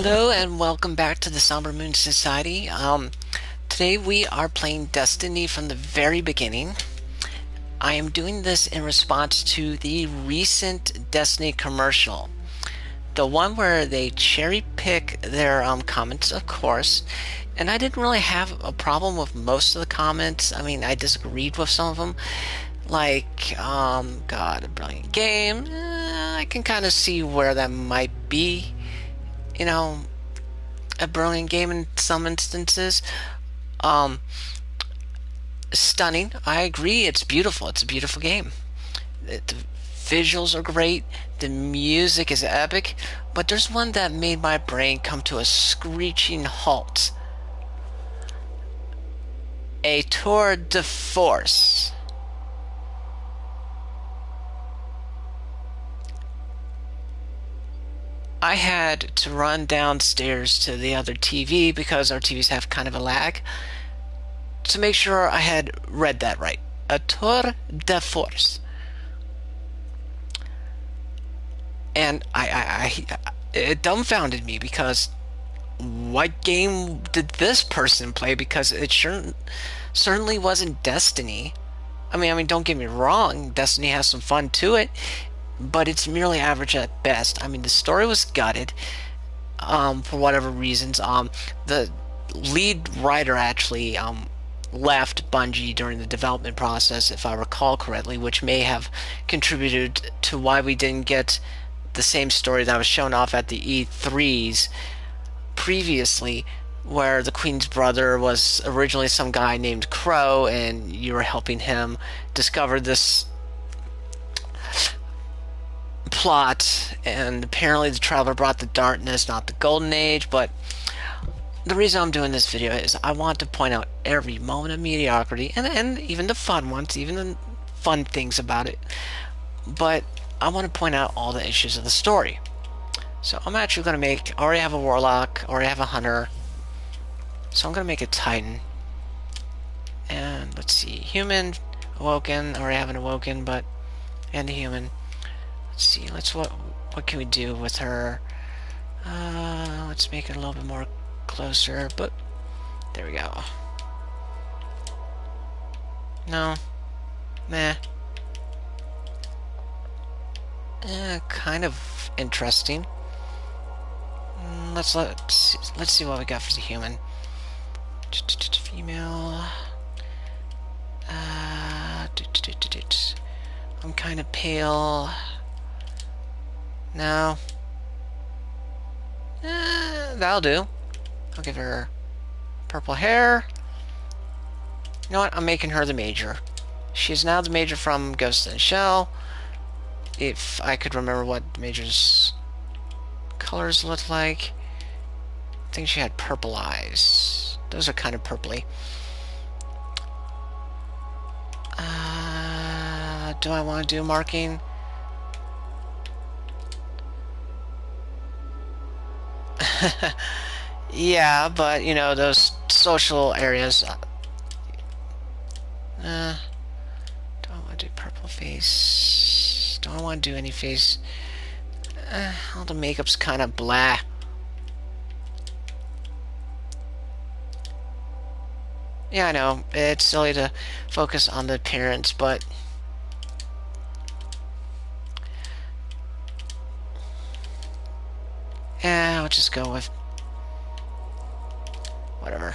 Hello and welcome back to the Somber Moon Society. Today we are playing Destiny from the very beginning. I am doing this in response to the recent Destiny commercial. The one where they cherry pick their comments, of course. And I didn't really have a problem with most of the comments. I mean, I disagreed with some of them. Like, God, a brilliant game. I can kind of see where that might be. You know, a brilliant game in some instances. Um, Stunning. I agree. It's beautiful. It's a beautiful game. The visuals are great. The music is epic. But there's one that made my brain come to a screeching halt. A tour de force. I had to run downstairs to the other TV because our TVs have kind of a lag to make sure I had read that right. A tour de force. And it dumbfounded me because what game did this person play? Because it certainly wasn't Destiny. I mean, don't get me wrong. Destiny has some fun to it, but it's merely average at best. I mean, the story was gutted, for whatever reasons. The lead writer actually left Bungie during the development process, if I recall correctly, which may have contributed to why we didn't get the same story that was shown off at the E3s previously, where the Queen's brother was originally some guy named Crow, and you were helping him discover this plot, and apparently the Traveler brought the darkness, not the Golden Age. But the reason I'm doing this video is I want to point out every moment of mediocrity, and even the fun ones, even the fun things about it. But I want to point out all the issues of the story. So I'm actually going to I already have a Warlock, already have a Hunter. So I'm going to make a Titan. And let's see, Human, Awoken, already have an Awoken, and a Human. Let's see, what can we do with her? Let's make it a little bit more closer, but there we go. No. Meh. Kind of interesting. Let's see what we got for the Human. Female. I'm kind of pale. No. That'll do. I'll give her purple hair. You know what? I'm making her the Major. She's now the Major from Ghost in the Shell. If I could remember what the Major's colors looked like. I think she had purple eyes. Those are kind of purpley. Do I want to do marking? Yeah, but you know, those social areas. Do I want to do purple face? Don't want to do any face. All the makeup's kind of blah. Yeah, I know. It's silly to focus on the appearance, but yeah, I'll just go with whatever.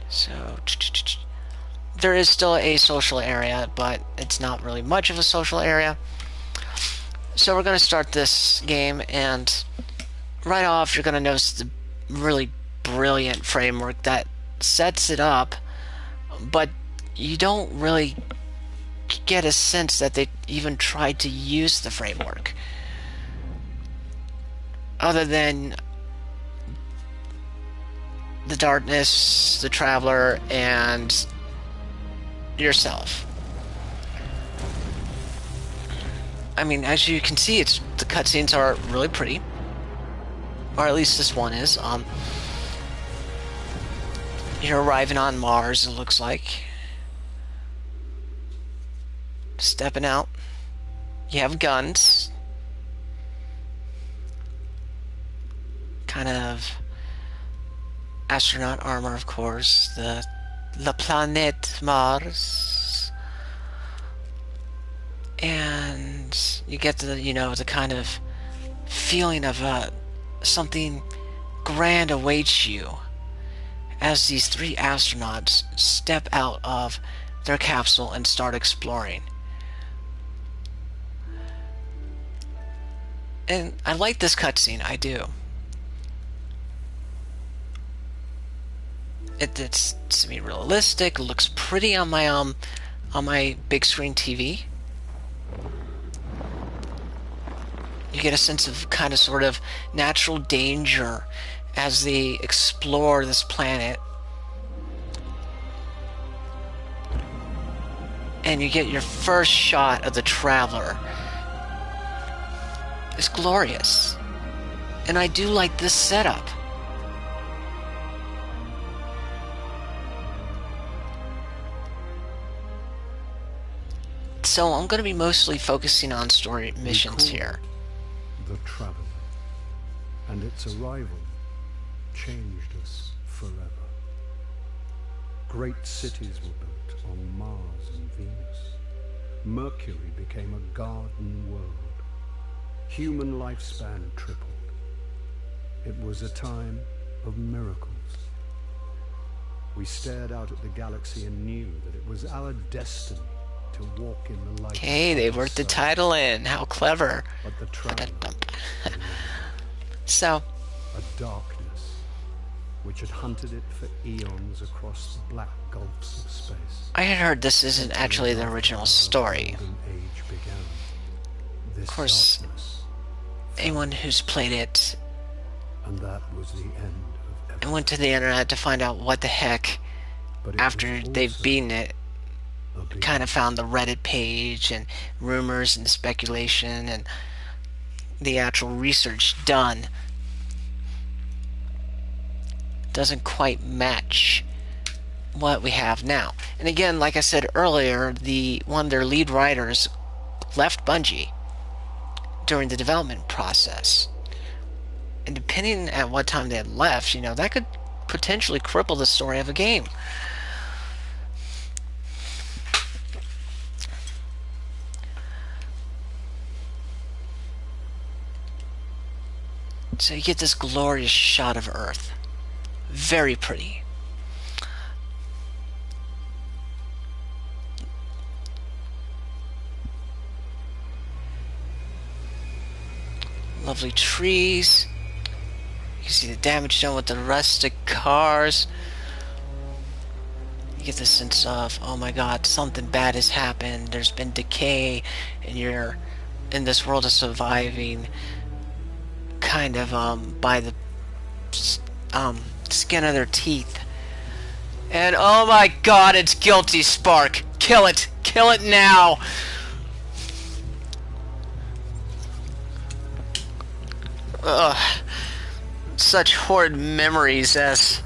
So there is still a social area, but it's not really much of a social area. So we're going to start this game, and right off you're going to notice the really brilliant framework that sets it up, but you don't really get a sense that they even tried to use the framework, other than the darkness, the Traveler, and yourself. I mean, as you can see, the cutscenes are really pretty, or at least this one is. You're arriving on Mars, it looks like. Stepping out. You have guns. kind of astronaut armor, of course. The La Planète Mars. And you get the, the kind of feeling of something grand awaits you as these three astronauts step out of their capsule and start exploring. And I like this cutscene, I do. It's semi-realistic, looks pretty on my big screen TV. You get a sense of kind of sort of natural danger as they explore this planet. And you get your first shot of the Traveler. It's glorious. And I do like this setup. So I'm going to be mostly focusing on story missions here. The Traveler, and its arrival changed us forever. Great cities were built on Mars and Venus. Mercury became a garden world. Human lifespan tripled. It was a time of miracles. We stared out at the galaxy and knew that it was our destiny to walk in the light. Okay, they worked the title in. How clever. But the Traveler So, a darkness which had hunted it for eons across the black gulfs of space. I had heard this isn't actually the original story. Age began. This Of course, darkness, anyone who's played it and that was the end of and everything. went to the internet to find out what the heck, But it after was they've also beaten it, a big kind of found the Reddit page and rumors and speculation and the actual research done doesn't quite match what we have now. And again, like I said earlier, one of their lead writers left Bungie during the development process. And depending at what time they had left, that could potentially cripple the story of a game. So you get this glorious shot of Earth. Very pretty. Lovely trees. You can see the damage done with the rustic cars. You get the sense of, oh my god, something bad has happened. There's been decay, and you're in this world of surviving kind of by the skin of their teeth. And oh my god, it's Guilty Spark. Kill it. Kill it now. Ugh. Such horrid memories as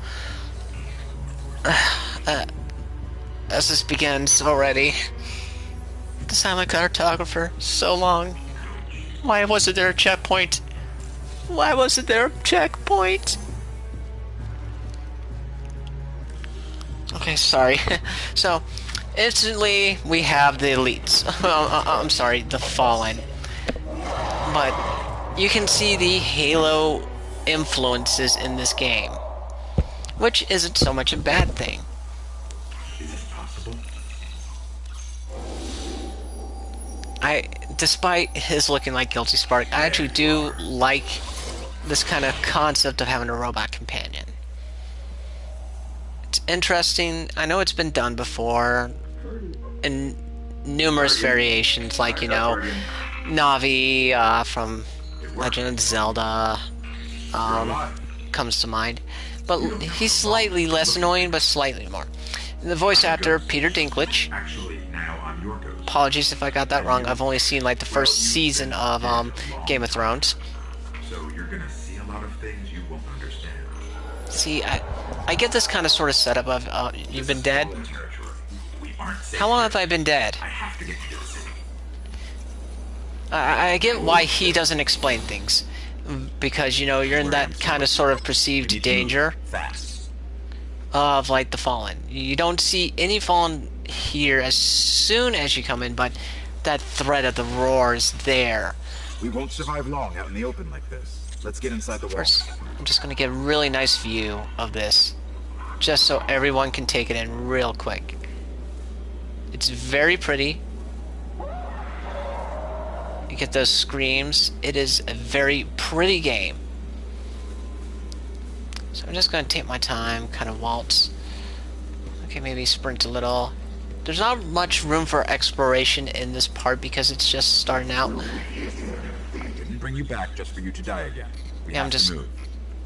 this begins already. The silent cartographer. So long. Why wasn't there a checkpoint? Why wasn't there a checkpoint? Okay, sorry. So, instantly we have the elites. I'm sorry, the Fallen. But you can see the Halo influences in this game, which isn't so much a bad thing. Is it possible? Despite his looking like Guilty Spark, I actually do like this kind of concept of having a robot companion. It's interesting. I know it's been done before in numerous variations, like, Navi from Legend of Zelda comes to mind. But he's slightly less annoying, but slightly more. And the voice actor, Peter Dinklage. Actually, now I'm your ghost. Apologies if I got that wrong. I've only seen like the first season of Game of Thrones. So you're gonna see a lot of things you won't understand. See, I get this kind of sort of setup of you've been dead. Fallen territory. We aren't safe How long here. have I been dead? I have to get to the city. I get why he doesn't explain things, because you know you're in that kind of sort of We perceived need to move danger fast. of like the fallen. You don't see any fallen here as soon as you come in, but that threat of the roar is there. We won't survive long out in the open like this. Let's get inside the First, walls. I'm just going to get a really nice view of this, just so everyone can take it in real quick. It's very pretty. You get those screams. It is a very pretty game. So I'm just going to take my time, kind of waltz. Okay, maybe sprint a little. There's not much room for exploration in this part because it's just starting out. I didn't bring you back just for you to die again. We Yeah, have I'm to just move.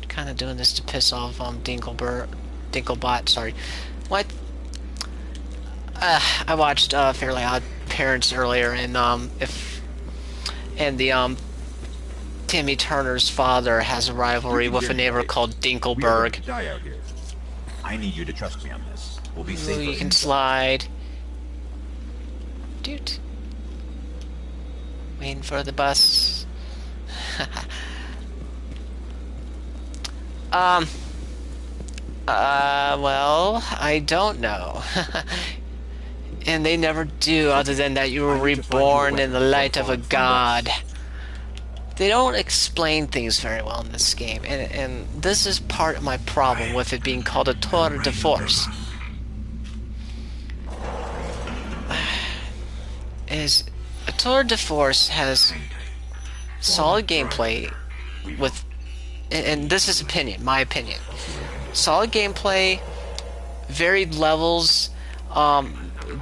kind of doing this to piss off Dinklebot. Sorry. What? I watched Fairly Odd Parents earlier, and Timmy Turner's father has a rivalry with a neighbor called We are going Dinkelberg. to die out here. I need you to trust me on this. We'll be Ooh, safer you can inside. slide. Dude. Waiting for the bus. Well, I don't know. And they never do, other than that you were I need to find you a reborn in weapon the before light of a falling from god. this. They don't explain things very well in this game, and this is part of my problem with it being called a tour de force. Is a tour de force has solid gameplay with, and this is my opinion, solid gameplay, varied levels,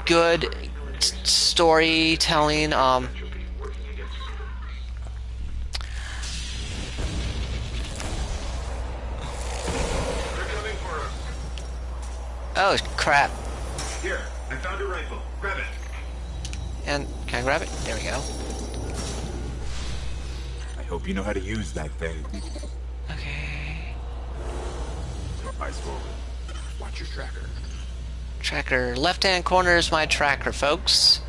good storytelling, oh crap. Here, I found a rifle. Grab it. And can I grab it? There we go. I hope you know how to use that thing. Okay. Eyes forward. Watch your tracker. Tracker. Left-hand corner is my tracker, folks.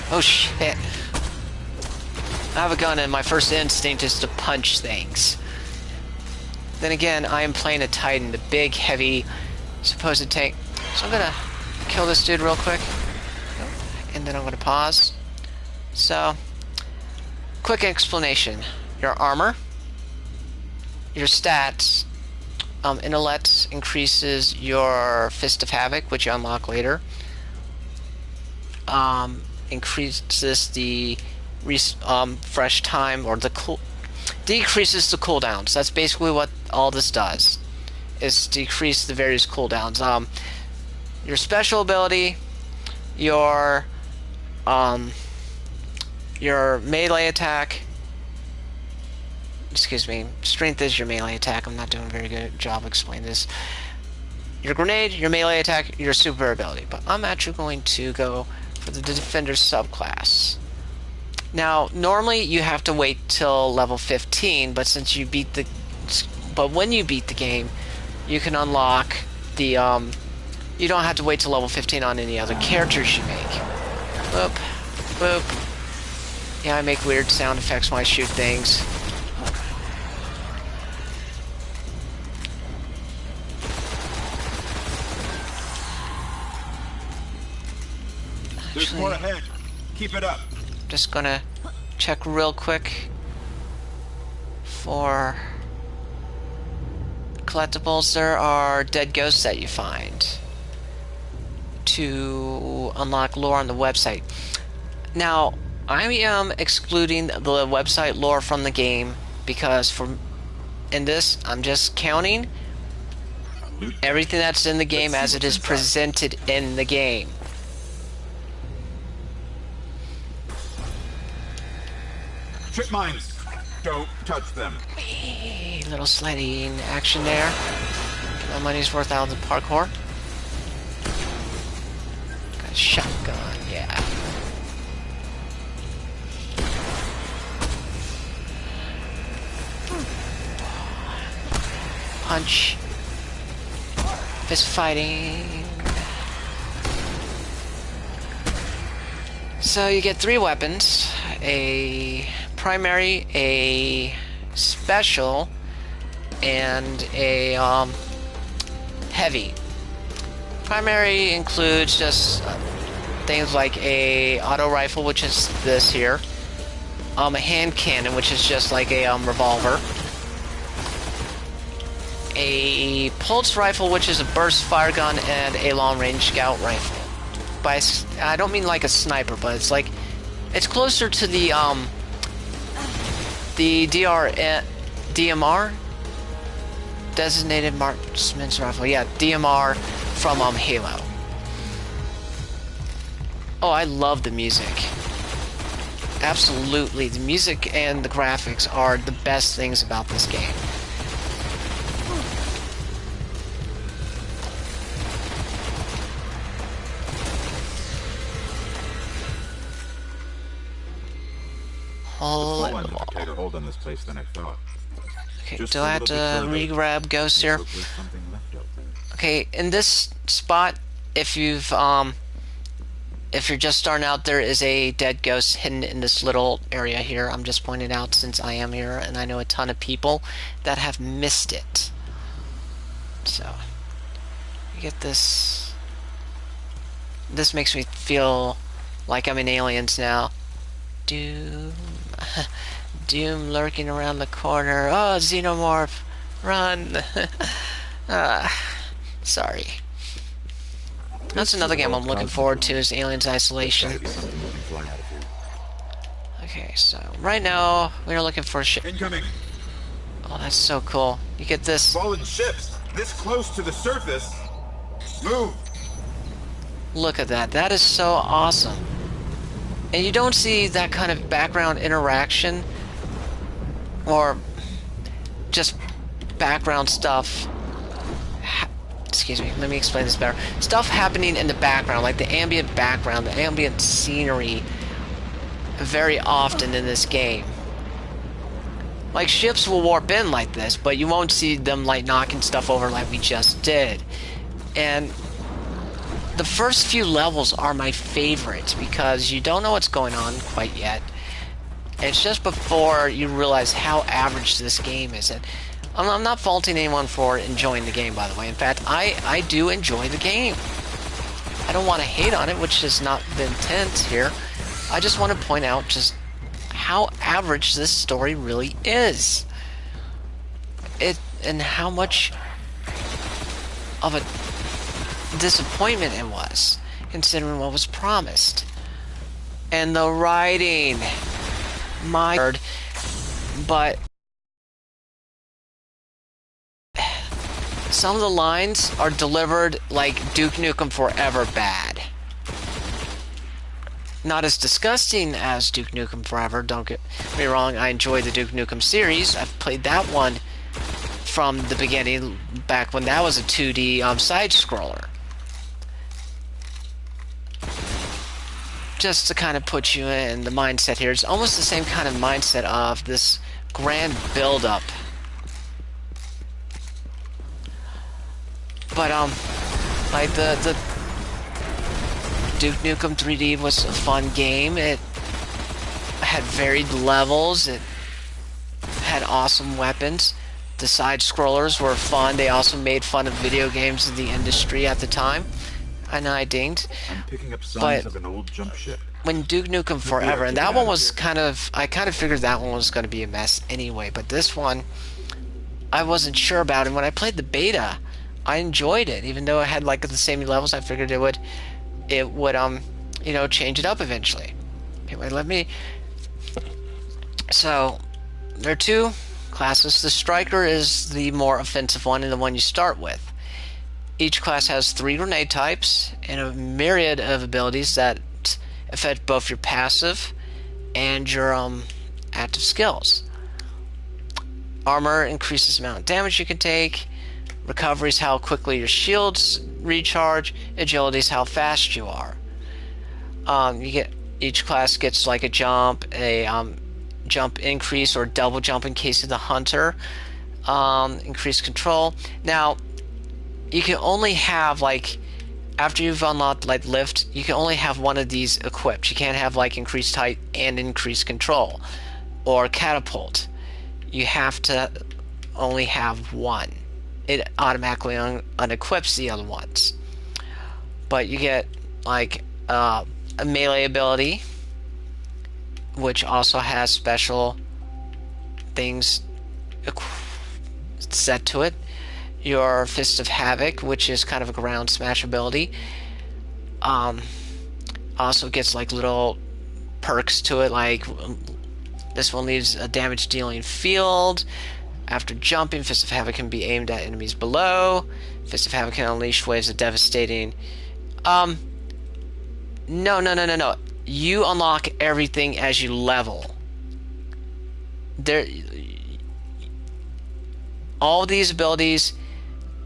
Oh shit. I have a gun and my first instinct is to punch things. Then again, I am playing a Titan, the big, heavy, supposed tank. So I'm gonna kill this dude real quick. And then I'm gonna pause. So, quick explanation. Your armor, your stats, intellect increases your Fist of Havoc, which you unlock later. Increases the fresh time, or decreases the cooldowns. That's basically what all this does, is decrease the various cooldowns. Your special ability, your melee attack, excuse me, strength is your melee attack. I'm not doing a very good job explaining this. Your grenade, your melee attack, your super ability. But I'm actually going to go for the defender subclass. Now, normally you have to wait till level 15, but when you beat the game, you can unlock the you don't have to wait till level 15 on any other characters you make. Boop, boop. Yeah, I make weird sound effects when I shoot things. There's more ahead. Keep it up. Just gonna check real quick for collectibles. There are dead ghosts that you find to unlock lore on the website. Now, I am excluding the website lore from the game because in this, I'm just counting everything that's in the game as it is presented in the game. Trip mines. Don't touch them. A little sliding action there. Get my money's worth out of the parkour. Got a shotgun, yeah. Punch. Fist fighting. So you get 3 weapons. A primary, a special, and a heavy. Primary includes just things like a auto rifle, which is this here, a hand cannon, which is just like a revolver, a pulse rifle, which is a burst fire gun, and a long range scout rifle. I don't mean like a sniper, but it's like it's closer to the DMR, designated marksman's rifle. Yeah, DMR from Halo. Oh, I love the music. Absolutely, the music and the graphics are the best things about this game. Hole in the wall. Tighter hold on this place than I thought. Okay, do I have to re-grab ghosts here? Okay, in this spot, if you're just starting out, there is a dead ghost hidden in this little area here. I'm just pointing out since I am here, and I know a ton of people that have missed it. So, you get this. This makes me feel like I'm in Aliens now. Doom. Doom lurking around the corner. Oh, Xenomorph. Run. Sorry. That's another game I'm looking forward to, is Aliens Isolation. Okay, so right now we're looking for a ship. Incoming. Oh, that's so cool. You get this. Fallen ships this close to the surface. Move. Look at that. That is so awesome. And you don't see that kind of background interaction or just background stuff. Excuse me, let me explain this better. Stuff happening in the background, like the ambient background, the ambient scenery, very often in this game. Like, ships will warp in like this, but you won't see them like knocking stuff over like we just did. And the first few levels are my favorites because you don't know what's going on quite yet. It's just before you realize how average this game is. And I'm not faulting anyone for enjoying the game, by the way. In fact, I do enjoy the game. I don't want to hate on it, which is not the intent here. I just want to point out just how average this story really is. And how much of a disappointment it was, considering what was promised. And the writing, my word, but some of the lines are delivered like Duke Nukem Forever bad. Not as disgusting as Duke Nukem Forever, don't get me wrong, I enjoy the Duke Nukem series. I've played that one from the beginning, back when that was a 2D side-scroller. Just to kind of put you in the mindset here, it's almost the same kind of mindset of this grand build-up. But, like the Duke Nukem 3D was a fun game. It had varied levels. It had awesome weapons. The side-scrollers were fun. They also made fun of video games in the industry at the time. And I dinged. I'm picking up signs of an old jump ship. When Duke Nukem Forever, and that one was I kind of figured that one was going to be a mess anyway, but this one, I wasn't sure about. And when I played the beta, I enjoyed it. Even though it had like the same levels, I figured it would you know, change it up eventually. Anyway, so, there are two classes. The Striker is the more offensive one and the one you start with. Each class has 3 grenade types and a myriad of abilities that affect both your passive and your active skills. Armor increases the amount of damage you can take. Recovery is how quickly your shields recharge. Agility is how fast you are. Each class gets like a jump, jump increase or double jump in case of the hunter. Increased control. Now, you can only have like, after you've unlocked like lift, you can only have one of these equipped. You can't have like increased height and increased control. or catapult. You have to only have one. It automatically unequips the other ones. But you get like a melee ability, which also has special things set to it. Your Fist of Havoc, which is kind of a ground smash ability, also gets like little perks to it, like this one leaves a damage dealing field. After jumping, Fist of Havoc can be aimed at enemies below. Fist of Havoc can unleash waves of devastating. No. You unlock everything as you level. There, all these abilities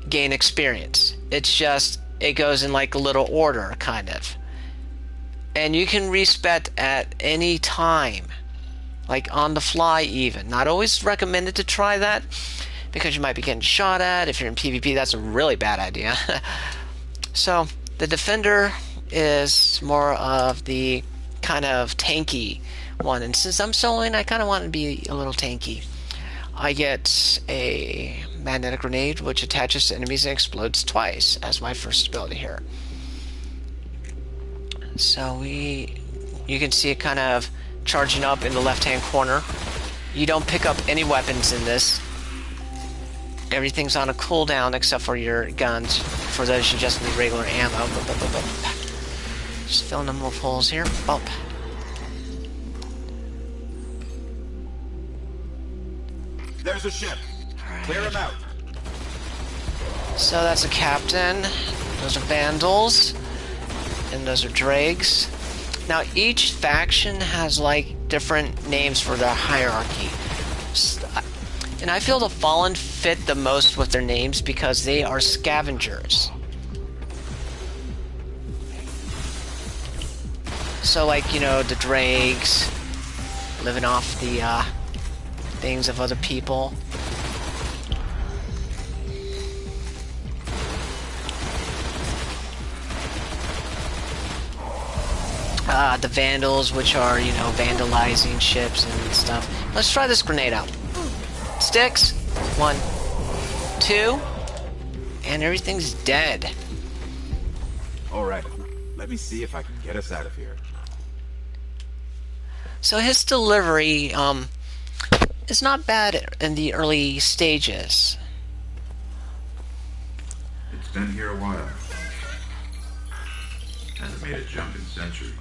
gain experience. It's just, it goes in like a little order, kind of. And you can respec at any time. Like on the fly even. Not always recommended to try that, because you might be getting shot at. If you're in PvP, that's a really bad idea. So, the Defender is more of the kind of tanky one. And since I'm soloing, I kind of want to be a little tanky. I get a magnetic grenade, which attaches to enemies and explodes twice as my first ability here. So you can see it kind of charging up in the left-hand corner. You don't pick up any weapons in this. Everything's on a cooldown except for your guns. For those, you just need regular ammo. Just filling them with holes here. Bump. There's a ship. Clear him out. So that's a captain. Those are vandals. And those are dregs. Now each faction has like different names for their hierarchy. And I feel the Fallen fit the most with their names because they are scavengers. So like, you know, the dregs, living off the things of other people. The Vandals, which are, you know, vandalizing ships and stuff. Let's try this grenade out. Sticks. 1, 2, and everything's dead. Alright, let me see if I can get us out of here. So his delivery, is not bad in the early stages. It's been here a while. Hasn't made a jump in centuries.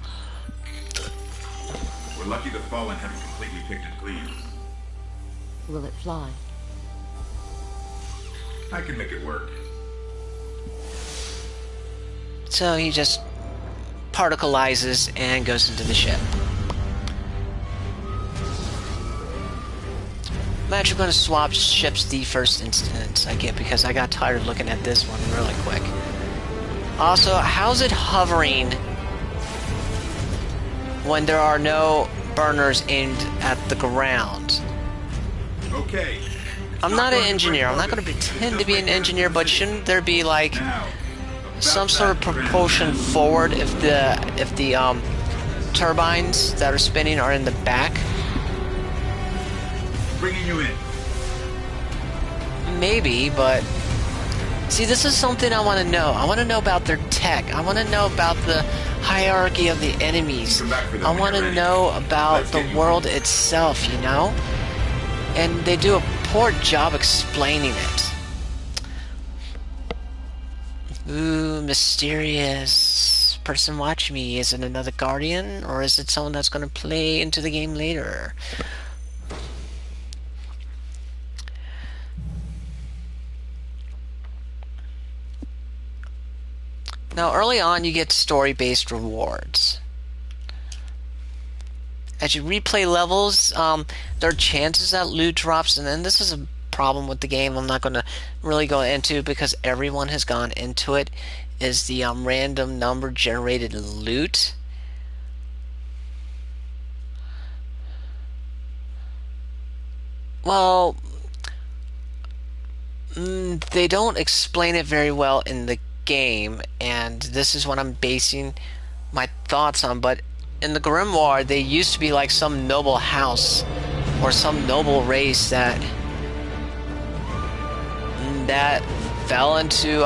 We're lucky the Fallen haven't completely picked it clean. Will it fly? I can make it work. So he just particleizes and goes into the ship. I'm actually going to swap ships the first instance I get because I got tired of looking at this one really quick. Also, how's it hovering when there are no burners aimed at the ground? Okay. I'm not an engineer. I'm not going to pretend to be an engineer, but shouldn't there be like some sort of propulsion forward if the turbines that are spinning are in the back? Bringing you in. Maybe, but see, this is something I want to know. I want to know about their tech. I want to know about the hierarchy of the enemies. I want to know about the world itself, you know? And they do a poor job explaining it. Ooh, mysterious person watching me. Is it another Guardian? Or is it someone that's going to play into the game later? Now, early on, you get story-based rewards. As you replay levels, there are chances that loot drops, and then this is a problem with the game I'm not going to really go into because everyone has gone into it, is the random number generated loot. Well, they don't explain it very well in the game, and this is what I'm basing my thoughts on, but in the Grimoire, they used to be like some noble house or some noble race that fell into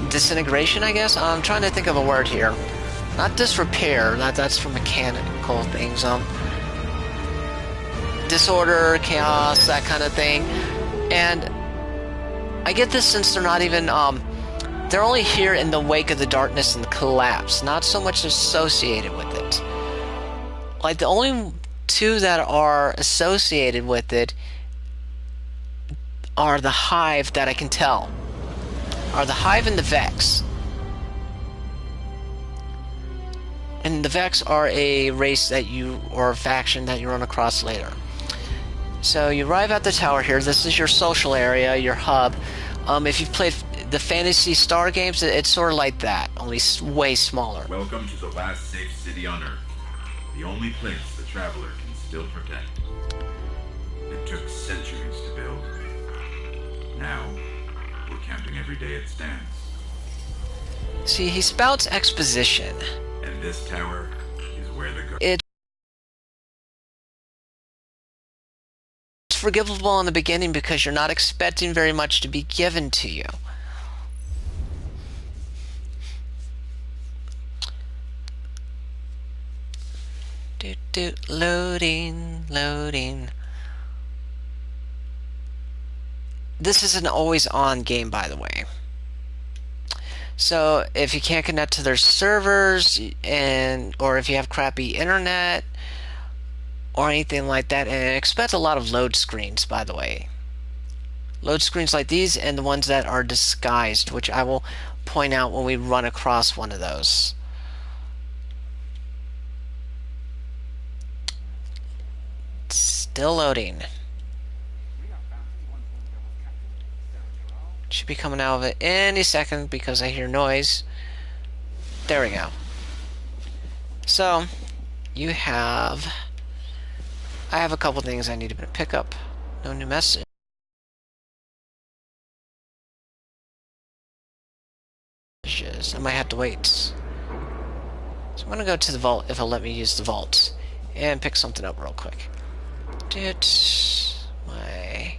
disintegration, I guess. I'm trying to think of a word here. Not disrepair. That's for mechanical things. Disorder, chaos, that kind of thing. And I get this sense they're not even they're only here in the wake of the darkness and the collapse, not so much associated with it. Like, the only two that are associated with it are the Hive, that I can tell. Are the Hive and the Vex. And the Vex are a race that or a faction that you run across later. So you arrive at the tower here. This is your social area, your hub. If you've played the Fantasy Star games, it's sort of like that, only way smaller. Welcome to the last safe city on Earth. The only place the traveler can still protect. It took centuries to build. Now, we're counting every day it stands. See, he spouts exposition. And this tower is where the... It's forgivable in the beginning because you're not expecting very much to be given to you. Loading. This is an always-on game, by the way. So if you can't connect to their servers, or if you have crappy internet or anything like that, and expect a lot of load screens, by the way. Load screens like these and the ones that are disguised, which I will point out when we run across one of those. Still loading. Should be coming out of it any second because I hear noise. There we go. So, I have a couple things I need to pick up. No new message. I might have to wait. So I'm gonna go to the vault if it'll let me use the vault and pick something up real quick. My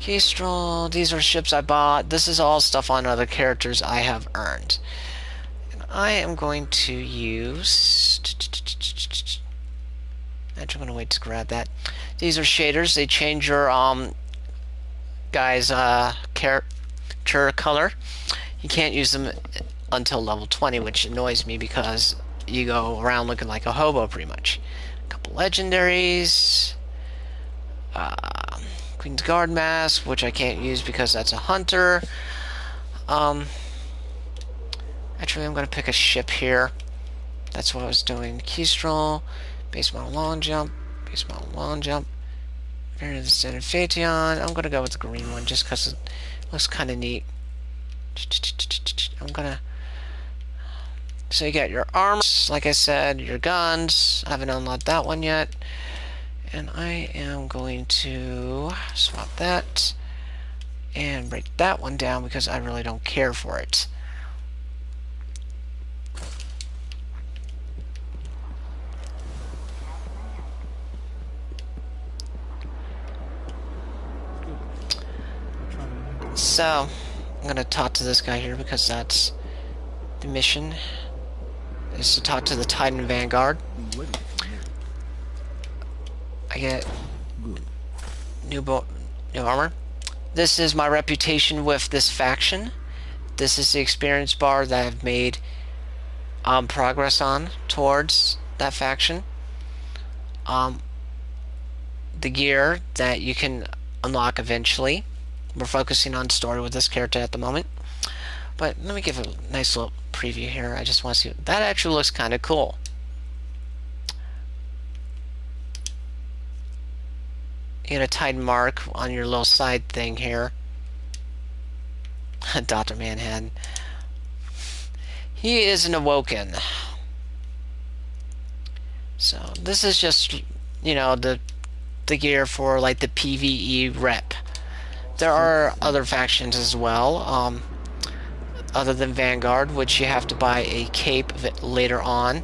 keystroll. These are ships I bought. This is all stuff on other characters I have earned. And I am going to use... Actually, I'm going to wait to grab that. These are shaders. They change your guy's character color. You can't use them until level 20, which annoys me because you go around looking like a hobo pretty much. A couple legendaries. Queen's Guard Mask, which I can't use because that's a hunter. Actually, I'm going to pick a ship here. That's what I was doing. Keystroll, base model long jump, base model long jump. Variant of the standard Phaeton. I'm going to go with the green one just because it looks kind of neat. I'm going to... So you got your armor, like I said, your guns. I haven't unlocked that one yet. And I am going to swap that and break that one down because I really don't care for it. So, I'm going to talk to this guy here because that's the mission, is to talk to the Titan Vanguard. I get new armor. This is my reputation with this faction. This is the experience bar that I've made progress on towards that faction. The gear that you can unlock eventually. We're focusing on story with this character at the moment. But let me give a nice little preview here. I just want to see. That actually looks kind of cool. You get a Titan mark on your little side thing here. Dr. Manhattan. He is an Awoken. So this is just, you know, the gear for like the PvE rep. There are other factions as well, other than Vanguard, which you have to buy a cape later on.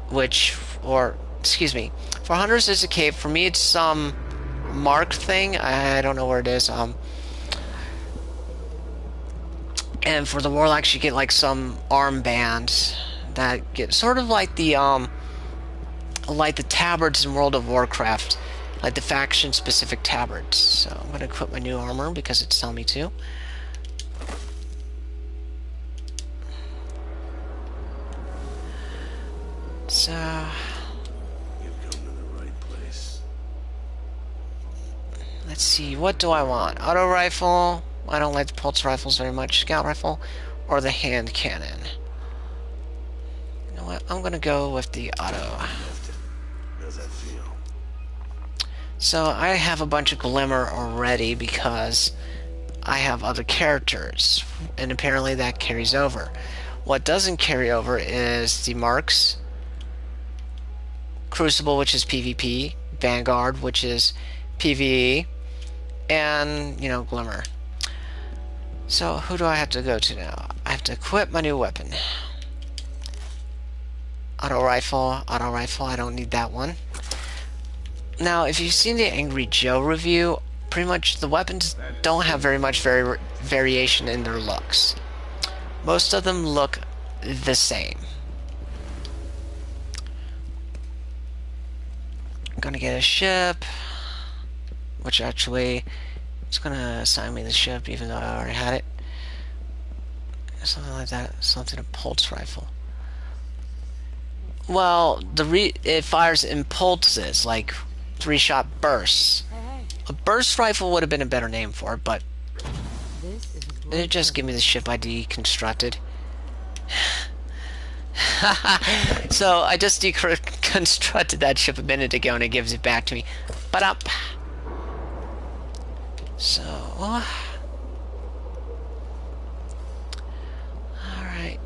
Which, or excuse me. For hunters, it's a cape. For me, it's some mark thing. I don't know where it is. And for the warlocks, you get like some armband that get sort of like the tabards in World of Warcraft, like the faction specific tabards. So I'm gonna equip my new armor because it's telling me to. So You've come to the right place. let's see, what do I want? Auto rifle. I don't like the pulse rifles very much. Scout rifle or the hand cannon. You know what? I'm gonna go with the auto. How's that feel? So I have a bunch of glimmer already because I have other characters, and apparently that carries over. What doesn't carry over is the marks, Crucible, which is PvP, Vanguard, which is PvE, and, you know, Glimmer. So who do I have to go to now? I have to equip my new weapon. Auto rifle, I don't need that one. Now, if you've seen the Angry Joe review, pretty much the weapons don't have very much variation in their looks. Most of them look the same. I'm gonna get a ship, which actually it's gonna assign me the ship even though I already had it. Something like that, something a pulse rifle. Well, it fires in pulses, like 3-shot bursts. A burst rifle would have been a better name for it, but This is it just give me the ship ID constructed. So I just deconstructed that ship a minute ago and it gives it back to me. But up. So alright.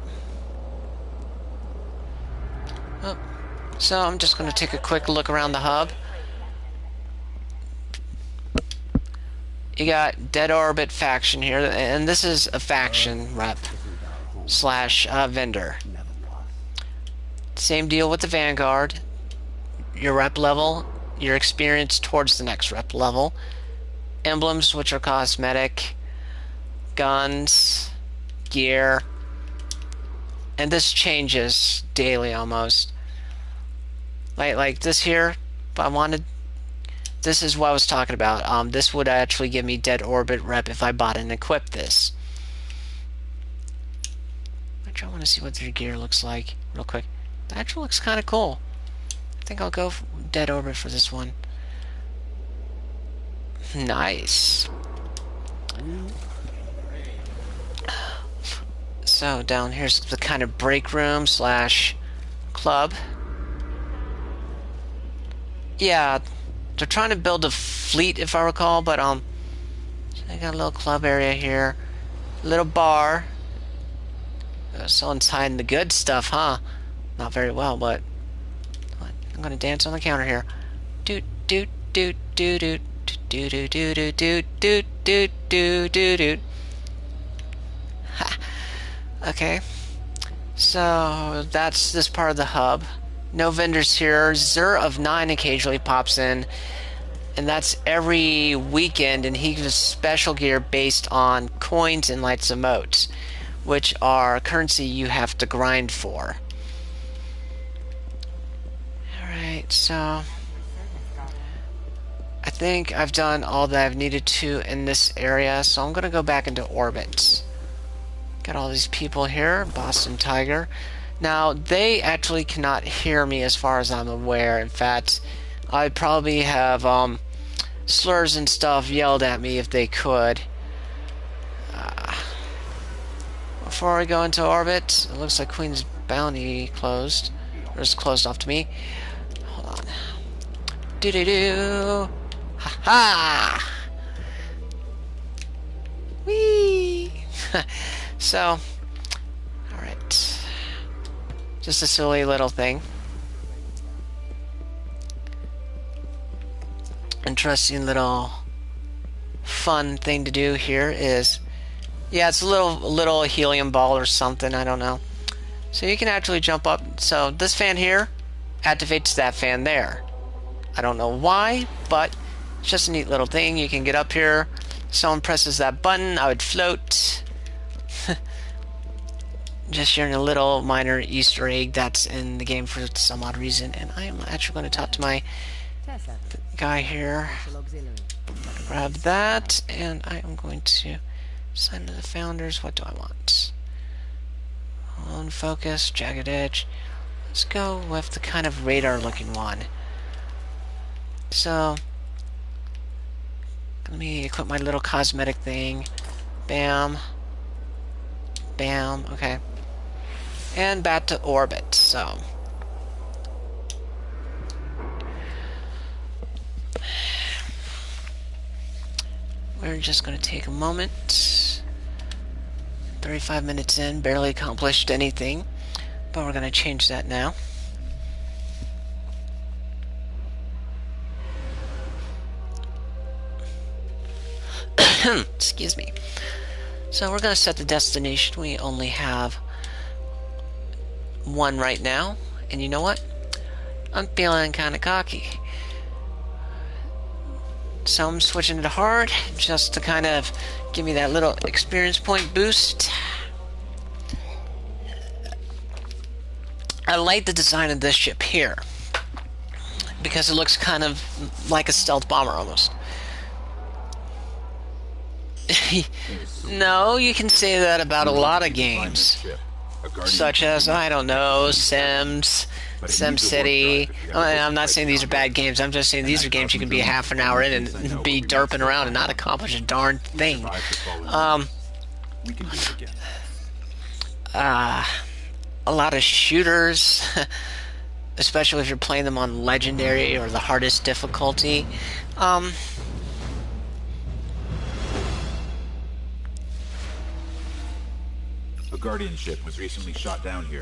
Oh. So I'm just gonna take a quick look around the hub. You got Dead Orbit faction here, and this is a faction rep slash vendor. Same deal with the Vanguard. Your rep level, your experience towards the next rep level. Emblems, which are cosmetic. Guns, gear. And this changes daily almost. Like this here, if I wanted... This is what I was talking about. This would actually give me Dead Orbit rep if I bought and equipped this. Actually, I want to see what their gear looks like real quick. That actually looks kind of cool. I think I'll go Dead Orbit for this one. Nice. So down here's the kind of break room slash club. Yeah, they're trying to build a fleet if I recall, but I got a little club area here, little bar. Someone's hiding the good stuff, huh? Not very well, but I'm gonna dance on the counter here. Doot doot doot doot doot doot doot doot doot doot doot doot doot doot. Ha. Okay, so that's this part of the hub. No vendors here. Zur of 9 occasionally pops in, and that's every weekend, and he gives special gear based on coins and lights emotes, which are currency you have to grind for. Alright, so I think I've done all that I've needed to in this area, so I'm gonna go back into orbit. Got all these people here, Boston Tiger. Now, they actually cannot hear me as far as I'm aware. In fact, I'd probably have slurs and stuff yelled at me if they could. Before I go into orbit, it looks like Queen's Bounty closed. Or is closed off to me. Hold on. Do-do-do! Ha-ha! Whee! So, alright. Just a silly little thing. Interesting little fun thing to do here is, yeah, it's a little helium ball or something, I don't know. So you can actually jump up. So this fan here, activates that fan there. I don't know why, but it's just a neat little thing. You can get up here. Someone presses that button, I would float. Just sharing a little minor Easter egg that's in the game for some odd reason. And I am actually going to talk to my guy here. Grab that, and I am going to sign to the founders. What do I want? On focus, jagged edge. Let's go with the kind of radar looking one. So let me equip my little cosmetic thing. Bam. Bam. Okay. And back to orbit. So we're just going to take a moment. 35 minutes in, barely accomplished anything, but we're going to change that now. Excuse me. So we're going to set the destination. We only have one right now, and you know what? I'm feeling kind of cocky. So I'm switching to hard, just to kind of give me that little experience point boost. I like the design of this ship here, because it looks kind of like a stealth bomber almost. No, you can say that about a lot of games, such as, I don't know, Sims, SimCity. I'm not saying these are bad games, I'm just saying these are games you can be half an hour in and be derping around and not accomplish a darn thing. A lot of shooters, especially if you're playing them on Legendary or the hardest difficulty. A Guardian ship was recently shot down here.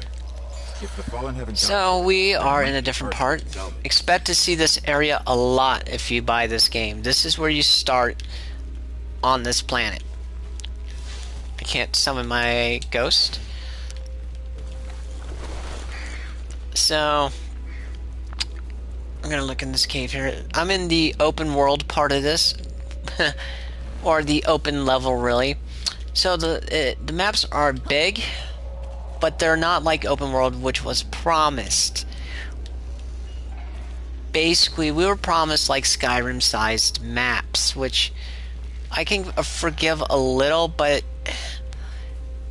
If the Fallen haven't So we are in a different part. Expect to see this area a lot if you buy this game. This is where you start on this planet. I can't summon my ghost. So I'm gonna look in this cave here. I'm in the open world part of this, or the open level, really. So the maps are big, but they're not like open world, which was promised. Basically, we were promised like Skyrim-sized maps, which I can forgive a little, but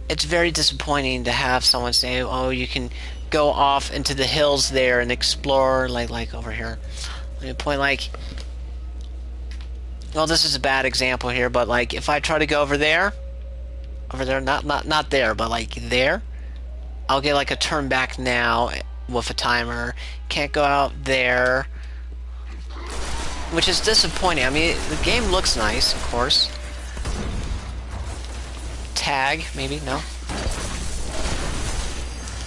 it's very disappointing to have someone say, "Oh, you can go off into the hills there and explore," like over here. Let me point like, well, this is a bad example here, but like if I try to go over there, not there, but like there, I'll get like a turn back now with a timer. Can't go out there, which is disappointing. I mean, the game looks nice, of course. Tag, maybe? No?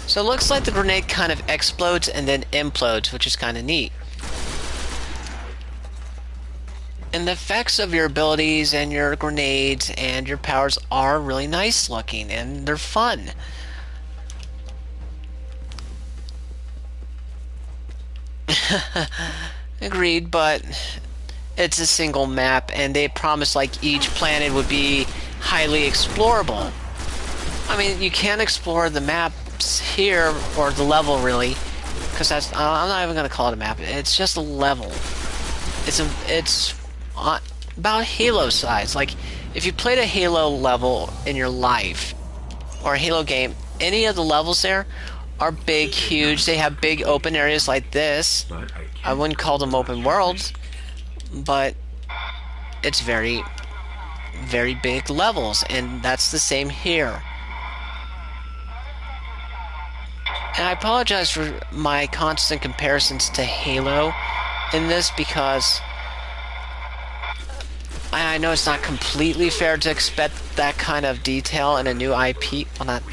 So it looks like the grenade kind of explodes and then implodes, which is kind of neat. And the effects of your abilities and your grenades and your powers are really nice looking, and they're fun. Agreed, but it's a single map, and they promised like each planet would be highly explorable. I mean, you can explore the maps here, or the level really, because that's, I'm not even going to call it a map, it's just a level. It's about Halo size. Like, if you played a Halo level in your life, or a Halo game, any of the levels there are big, huge. They have big open areas like this. I wouldn't call them open worlds, but it's very, very big levels, and that's the same here. And I apologize for my constant comparisons to Halo in this, because I know it's not completely fair to expect that kind of detail in a new IP. Well, not...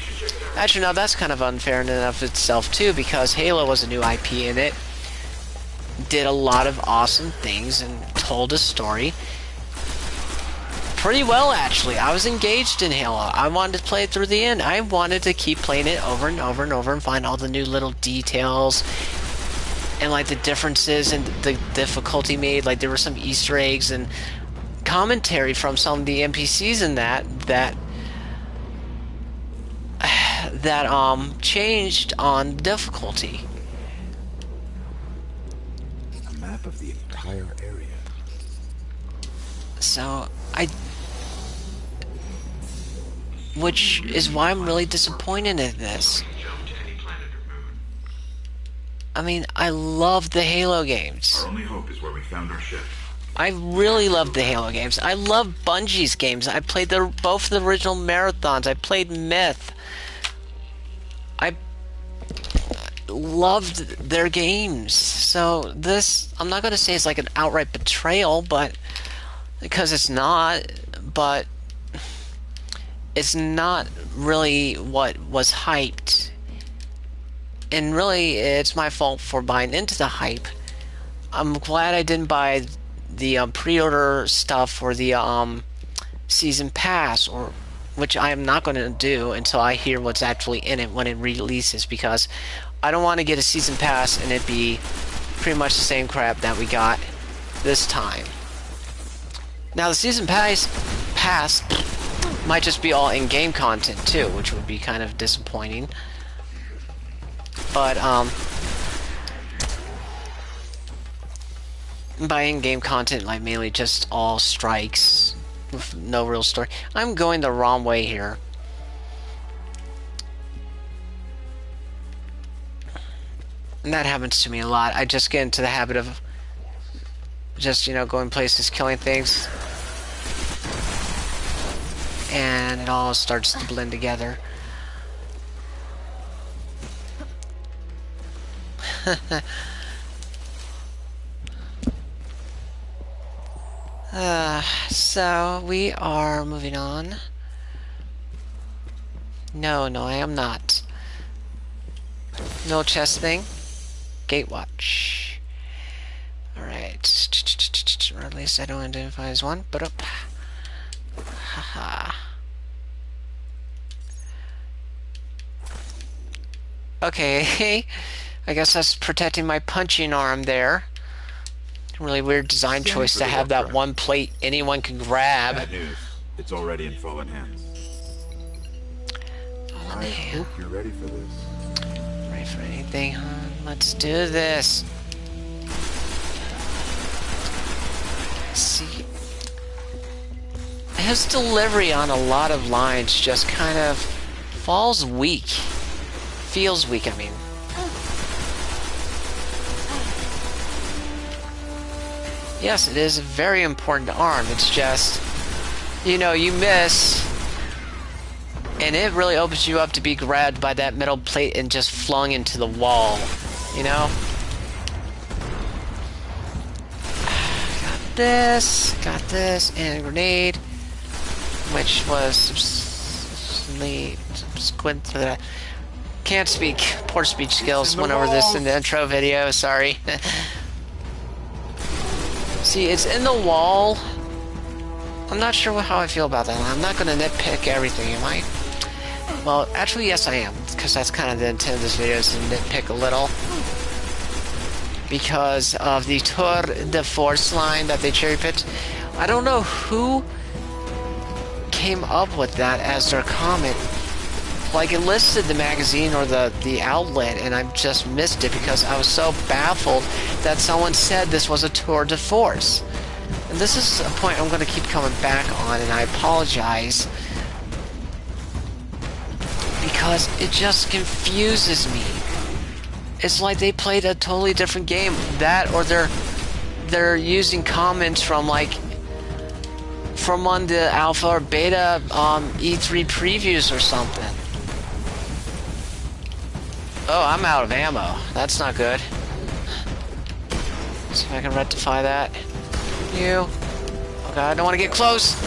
Actually, no, that's kind of unfair in and of itself, too, because Halo was a new IP, and it did a lot of awesome things and told a story pretty well, actually. I was engaged in Halo. I wanted to play it through the end. I wanted to keep playing it over and over and over and find all the new little details and like the differences and the difficulty made. Like there were some Easter eggs and commentary from some of the NPCs in that changed on difficulty. A map of the entire area. So which is why I'm really disappointed in this. I mean, I love the Halo games. Our only hope is where we found our ship. I really love the Halo games. I love Bungie's games. I played both the original marathons. I played Myth. I loved their games. So this, I'm not going to say it's like an outright betrayal, but because it's not, but it's not really what was hyped. And really, it's my fault for buying into the hype. I'm glad I didn't buy the pre-order stuff for the season pass, or which I am not going to do until I hear what's actually in it when it releases, because I don't want to get a season pass and it be pretty much the same crap that we got this time. Now the season pass might just be all in-game content too, which would be kind of disappointing. But by in-game content, like mainly just all strikes with no real story. I'm going the wrong way here. And that happens to me a lot. I just get into the habit of just, you know, going places, killing things. And it all starts to blend together. So we are moving on. No, I am not. No chest thing. Gatewatch. Alright. Or at least I don't identify as one, but up. Haha. Okay. I guess that's protecting my punching arm there. Really weird design choice to have that one plate anyone can grab. Bad news. It's already in fallen hands. I hope you're ready for this. Ready for anything, huh? Let's do this. See, his delivery on a lot of lines just kind of falls weak. Feels weak, I mean. Yes, it is a very important arm. It's just, you know, you miss, and it really opens you up to be grabbed by that metal plate and just flung into the wall, you know? Got this, and a grenade, which was subsequent to that. Can't speak. Poor speech skills. Went over this in the intro video, sorry. See, it's in the wall. I'm not sure how I feel about that. I'm not going to nitpick everything, am I? Well, actually, yes, I am. Because that's kind of the intent of this video, is to nitpick a little. Because of the Tour de Force line that they cherry-picked. I don't know who came up with that as their comment. Like, it listed the magazine or the outlet, and I just missed it because I was so baffled that someone said this was a tour de force. And this is a point I'm going to keep coming back on, and I apologize. Because it just confuses me. It's like they played a totally different game. That, or they're using comments from, like, from on the alpha or beta E3 previews or something. Oh, I'm out of ammo. That's not good. See if I can rectify that. You. Oh god, I don't want to get close.